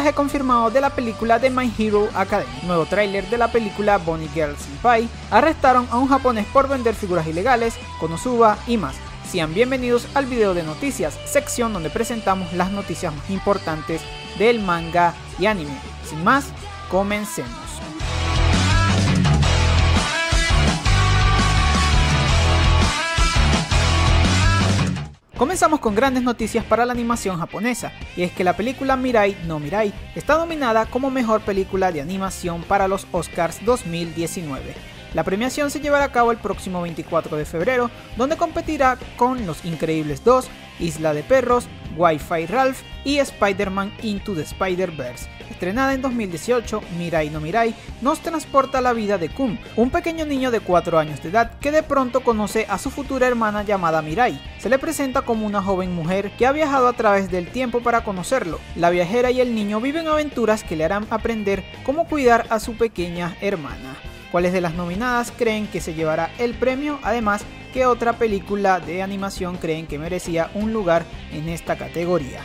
doblaje confirmado de la película de My Hero Academia, nuevo tráiler de la película Bunny Girl Senpai, arrestaron a un japonés por vender figuras ilegales, Konosuba y más. Sean bienvenidos al video de noticias, sección donde presentamos las noticias más importantes del manga y anime. Sin más, comencemos. Comenzamos con grandes noticias para la animación japonesa, y es que la película Mirai no Mirai está nominada como mejor película de animación para los Oscars 2019. La premiación se llevará a cabo el próximo 24 de febrero, donde competirá con Los Increíbles 2, Isla de Perros, Wi-Fi Ralph y Spider-Man Into the Spider-Verse. Estrenada en 2018, Mirai no Mirai nos transporta a la vida de Kun, un pequeño niño de 4 años de edad que de pronto conoce a su futura hermana llamada Mirai. Se le presenta como una joven mujer que ha viajado a través del tiempo para conocerlo. La viajera y el niño viven aventuras que le harán aprender cómo cuidar a su pequeña hermana. ¿Cuáles de las nominadas creen que se llevará el premio? Además, ¿qué otra película de animación creen que merecía un lugar en esta categoría?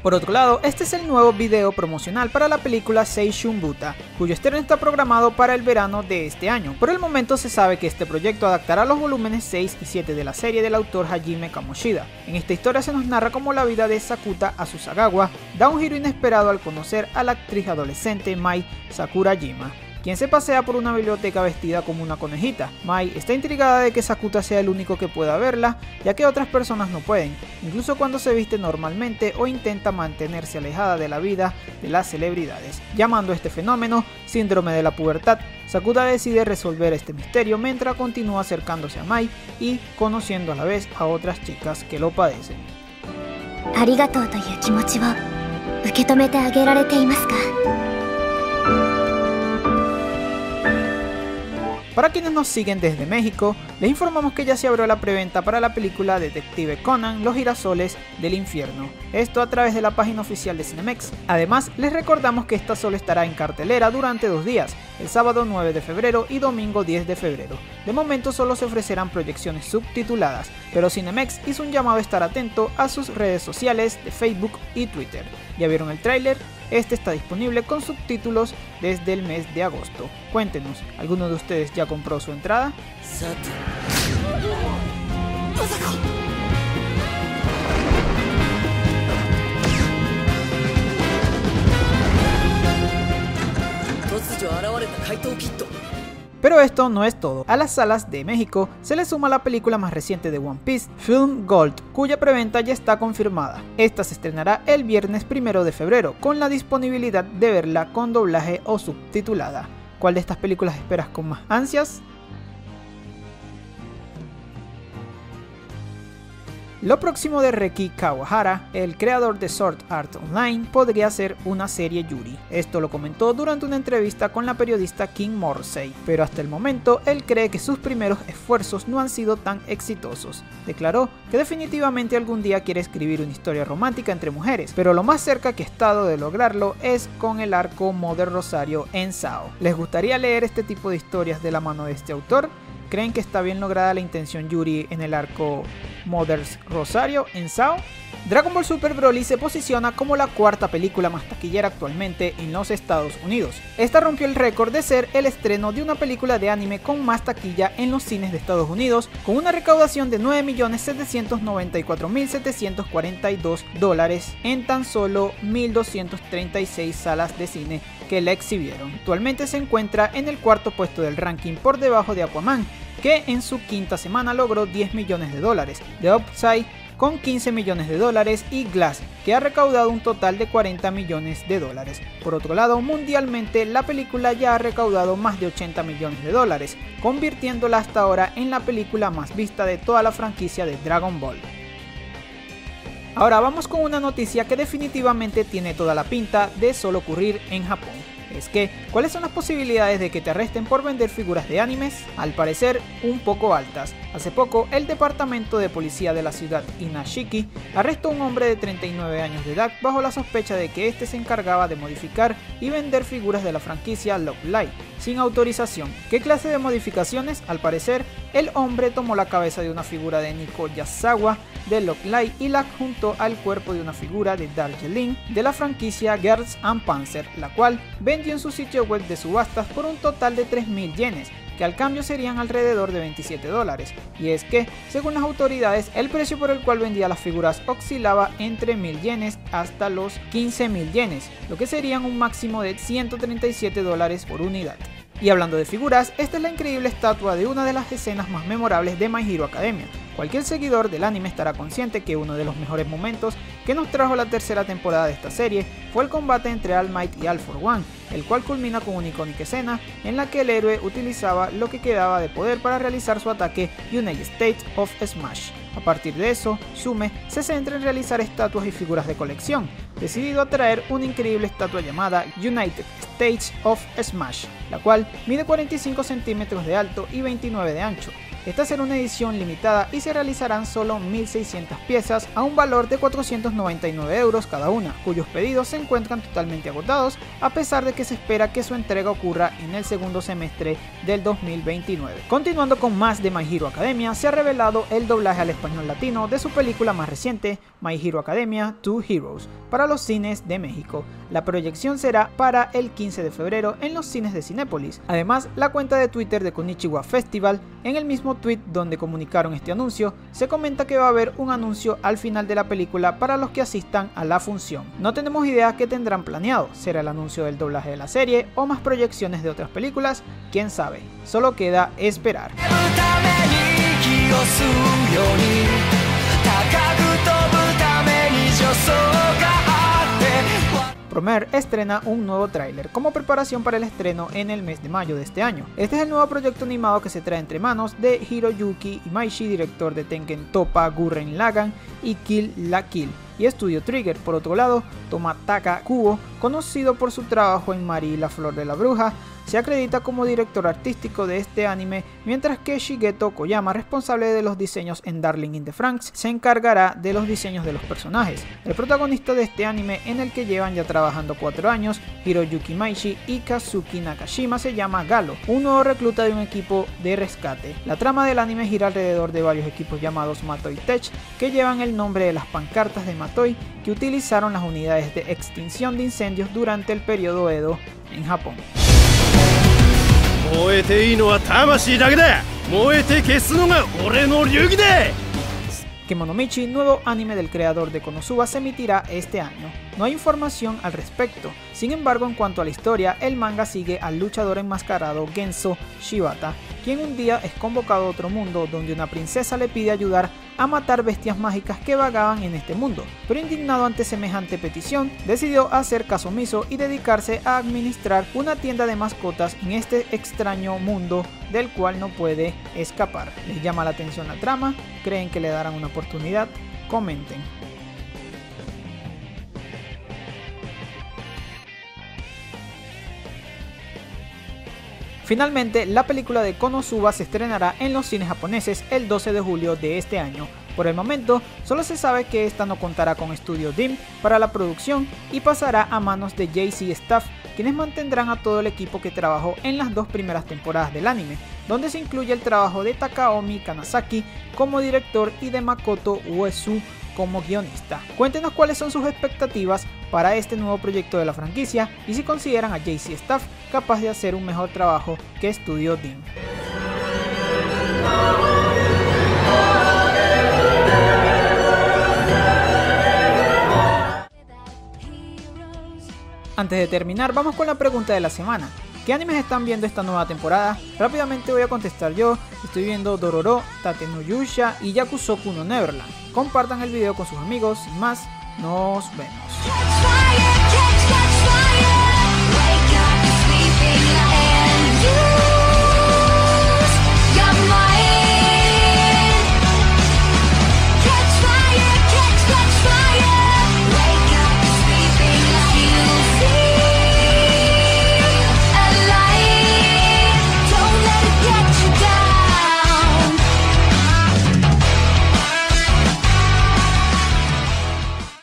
Por otro lado, este es el nuevo video promocional para la película Seishun Buta, cuyo estreno está programado para el verano de este año. Por el momento se sabe que este proyecto adaptará los volúmenes 6 y 7 de la serie del autor Hajime Kamoshida. En esta historia se nos narra cómo la vida de Sakuta Asusagawa da un giro inesperado al conocer a la actriz adolescente Mai Sakurajima, quien se pasea por una biblioteca vestida como una conejita. Mai está intrigada de que Sakuta sea el único que pueda verla, ya que otras personas no pueden, incluso cuando se viste normalmente o intenta mantenerse alejada de la vida de las celebridades, llamando a este fenómeno síndrome de la pubertad. Sakuta decide resolver este misterio mientras continúa acercándose a Mai y conociendo a la vez a otras chicas que lo padecen. Arigatouという気持ちを受け止めてあげられていますか? Para quienes nos siguen desde México, les informamos que ya se abrió la preventa para la película Detective Conan: Los Girasoles del Infierno, esto a través de la página oficial de Cinemex. Además, les recordamos que esta solo estará en cartelera durante 2 días, el sábado 9 de febrero y domingo 10 de febrero. De momento solo se ofrecerán proyecciones subtituladas, pero Cinemex hizo un llamado a estar atento a sus redes sociales de Facebook y Twitter. ¿Ya vieron el tráiler? Este está disponible con subtítulos desde el mes de agosto. Cuéntenos, ¿alguno de ustedes ya compró su entrada? Pero esto no es todo. A las salas de México se le suma la película más reciente de One Piece, Film Gold, cuya preventa ya está confirmada. Esta se estrenará el viernes 1 de febrero, con la disponibilidad de verla con doblaje o subtitulada. ¿Cuál de estas películas esperas con más ansias? Lo próximo de Reki Kawahara, el creador de Sword Art Online, podría ser una serie Yuri. Esto lo comentó durante una entrevista con la periodista Kim Morsey, pero hasta el momento él cree que sus primeros esfuerzos no han sido tan exitosos. Declaró que definitivamente algún día quiere escribir una historia romántica entre mujeres, pero lo más cerca que ha estado de lograrlo es con el arco Mother Rosario en SAO. ¿Les gustaría leer este tipo de historias de la mano de este autor? ¿Creen que está bien lograda la intención Yuri en el arco Mother's Rosario en SAO? Dragon Ball Super Broly se posiciona como la 4ª película más taquillera actualmente en los Estados Unidos. Esta rompió el récord de ser el estreno de una película de anime con más taquilla en los cines de Estados Unidos, con una recaudación de $9.794.742 en tan solo 1.236 salas de cine que la exhibieron. Actualmente se encuentra en el 4º puesto del ranking por debajo de Aquaman, que en su 5ª semana logró $10 millones, The Upside con $15 millones y Glass, que ha recaudado un total de $40 millones. Por otro lado, mundialmente la película ya ha recaudado más de $80 millones, convirtiéndola hasta ahora en la película más vista de toda la franquicia de Dragon Ball. Ahora vamos con una noticia que definitivamente tiene toda la pinta de solo ocurrir en Japón. es que, ¿cuáles son las posibilidades de que te arresten por vender figuras de animes? Al parecer, un poco altas. Hace poco, el departamento de policía de la ciudad Inashiki arrestó a un hombre de 39 años de edad bajo la sospecha de que este se encargaba de modificar y vender figuras de la franquicia Love Live sin autorización. ¿Qué clase de modificaciones? Al parecer, el hombre tomó la cabeza de una figura de Nico Yasawa de Love Live y la adjuntó al cuerpo de una figura de Darjeeling de la franquicia Girls and Panzer, la cual vendió en su sitio web de subastas por un total de 3.000 yenes, que al cambio serían alrededor de $27. Y es que, según las autoridades, el precio por el cual vendía las figuras oscilaba entre 1.000 yenes hasta los 15.000 yenes, lo que serían un máximo de $137 por unidad. Y hablando de figuras, esta es la increíble estatua de una de las escenas más memorables de My Hero Academia. Cualquier seguidor del anime estará consciente que uno de los mejores momentos que nos trajo la tercera temporada de esta serie fue el combate entre All Might y All for One, el cual culmina con una icónica escena en la que el héroe utilizaba lo que quedaba de poder para realizar su ataque United States of Smash. A partir de eso, Sume se centra en realizar estatuas y figuras de colección, decidido a traer una increíble estatua llamada United States of Smash, la cual mide 45 centímetros de alto y 29 de ancho. Esta será una edición limitada y se realizarán solo 1.600 piezas a un valor de 499 € cada una, cuyos pedidos se encuentran totalmente agotados a pesar de que se espera que su entrega ocurra en el segundo semestre del 2029. Continuando con más de My Hero Academia, se ha revelado el doblaje al español latino de su película más reciente, My Hero Academia 2 Heroes, para los cines de México. La proyección será para el 15 de febrero en los cines de Cinépolis. Además, la cuenta de Twitter de Konichiwa Festival, en el mismo tweet donde comunicaron este anuncio, se comenta que va a haber un anuncio al final de la película para los que asistan a la función. No tenemos idea qué tendrán planeado, será el anuncio del doblaje de la serie o más proyecciones de otras películas, quién sabe, solo queda esperar. Promare estrena un nuevo tráiler como preparación para el estreno en el mes de mayo de este año. Este es el nuevo proyecto animado que se trae entre manos de Hiroyuki Imaishi, director de Tengen Toppa Gurren Lagann y Kill la Kill, y Studio Trigger. Por otro lado, Tomataka Kubo, conocido por su trabajo en Mari y la Flor de la Bruja, se acredita como director artístico de este anime, mientras que Shigeto Koyama, responsable de los diseños en Darling in the Franxx, se encargará de los diseños de los personajes. El protagonista de este anime, en el que llevan ya trabajando 4 años, Hiroyuki Imaishi y Kazuki Nakashima, se llama Galo, un nuevo recluta de un equipo de rescate. La trama del anime gira alrededor de varios equipos llamados Matoi Tech, que llevan el nombre de las pancartas de Matoi que utilizaron las unidades de extinción de incendios durante el periodo Edo en Japón. Kemonomichi, nuevo anime del creador de Konosuba, se emitirá este año. No hay información al respecto. Sin embargo, en cuanto a la historia, el manga sigue al luchador enmascarado Genso Shibata, quien un día es convocado a otro mundo donde una princesa le pide ayudar a matar bestias mágicas que vagaban en este mundo, pero indignado ante semejante petición, decidió hacer caso omiso y dedicarse a administrar una tienda de mascotas en este extraño mundo del cual no puede escapar. ¿Les llama la atención la trama? ¿Creen que le darán una oportunidad? Comenten. Finalmente, la película de Konosuba se estrenará en los cines japoneses el 12 de julio de este año. Por el momento, solo se sabe que esta no contará con Studio DIM para la producción y pasará a manos de JC Staff, quienes mantendrán a todo el equipo que trabajó en las 2 primeras temporadas del anime, donde se incluye el trabajo de Takaomi Kanazaki como director y de Makoto Uesu como guionista. Cuéntenos cuáles son sus expectativas para este nuevo proyecto de la franquicia y si consideran a JC Staff capaz de hacer un mejor trabajo que Studio DIM. Antes de terminar, vamos con la pregunta de la semana. ¿Qué animes están viendo esta nueva temporada? Rápidamente voy a contestar yo. Estoy viendo Dororo, Tate no Yusha y Yakusoku no Neverland. Compartan el video con sus amigos. Sin más, nos vemos.